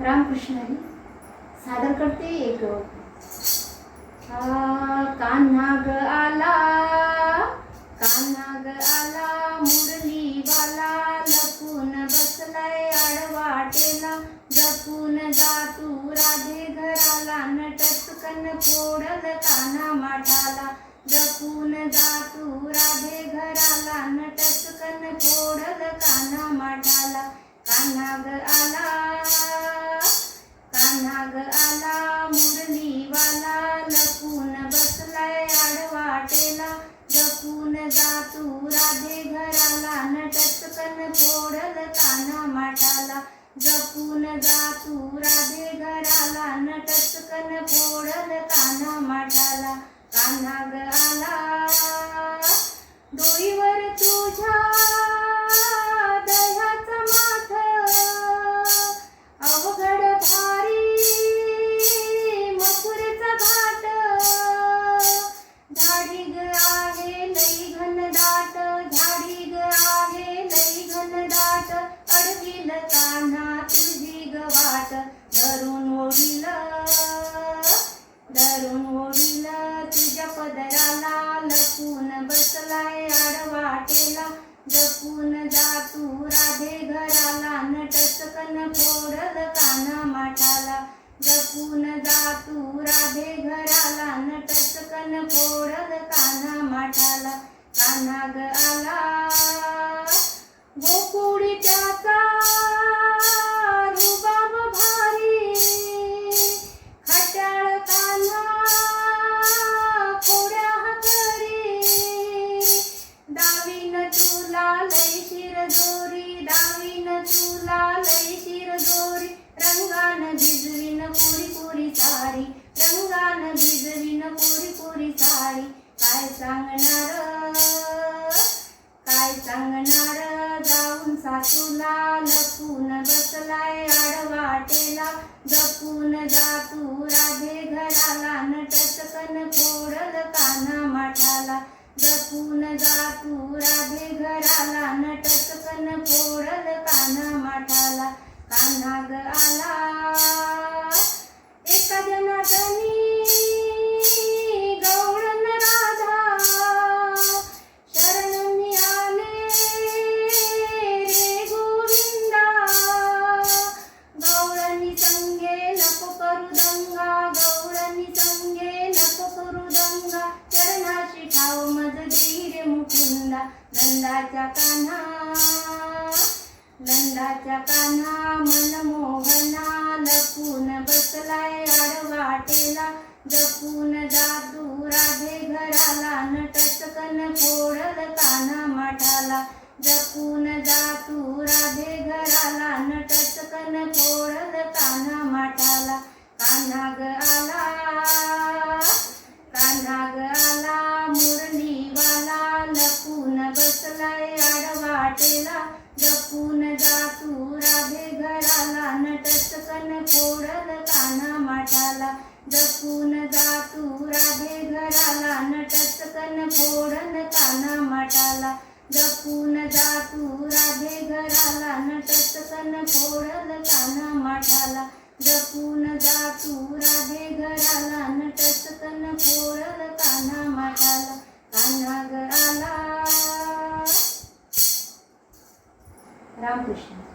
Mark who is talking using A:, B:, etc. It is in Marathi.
A: रामकृष्ण हरी सादर करते एक कान्हा ग आला, कान्हा ग आला मुरली वाला, लपून बसलाय आडवाटेला, जपून जा तू राधे घराला, नटचकन फोडल कान्हा माठाला, जपून जा तू राधे घराला, नटचकन फोडल कान्हा माठाला. कान्हा ग आला, कान्हा ग आला मुरली वाला, लपून बसलाय आडवाटेला, जपून जा तू राधे घराला, नटचकन फोडल कान्हा माठाला, जपून जा तू राधे घराला, नटचकन फोडल कान्हा माठाला. कान्हा ग आला, डोईवर तुझ्या दह्याचा माठ, अवघड भारी मथुरेचा घाट, झाडी ग आहे लई घनदाट, झाडी ग आहे लई घनदाट, अडविल कान्हा तुझी ग वाट, धरून ओढील तुझ्या पदराला, लपून बसलाय आडवाटेला, जपून जा तू राधे घराला, नटचकन फोडल कान्हा माठाला, जपून जा तू राधे घराला, नटचकन फोडल कान्हा माठाला. कान्हा ग आला, गोकुळी त्याचा रुबाब भारी, खट्याळ कान्हा खोड्या हातरी, दावीन तुला लई शिरजोरी, दावीन तुला लई शिरजोरी, रंगान भिजवीन पुरी पुरी साडी, रंगान भिजवीन पुरी पुरी साडी. काय सांगणार जाऊन सासूला, लपून बसलाय आडवाटेला, जपून जा तू राधे घराला, नटचकन फोडल कान्हा माठाला, जपून जा तू राधे घराला, नटचकन फोडल कान्हा माठाला. कान्हा ग आला, एका जनार्दनी गवळण राधा, शरणनी आले रे गोविंदा, गवळणी संगे नको करू दंगा, गवळणी संगे नको करू दंगा, चरणाशी ठाव मज देई रे मुकुंदा. नंदाच्या कान्हा मनमोहना, लपून बसलाय आडवाटेला, जपून जा तू राधे घराला, नटचकन फोडल कान्हा माठाला, जपून जा तू राधे घराला, नटचकन फोडल कान्हा माठाला. कान्हा ग आला, कान्हा ग आला मुरली वाला, लपून बसलाय आडवाटेला, जपून जा तू राधे घराला, नटचकन फोडल कान्हा माठाला, जपून जा तू राधे घराला, नटचकन फोडल कान्हा माठाला, जपून जा तू राधे घराला, नटचकन फोडल कान्हा माठाला, जपून जा तू राधे घराला, नटचकन फोडल कान्हा माठाला. कान्हा ग आला. रामकृष्ण.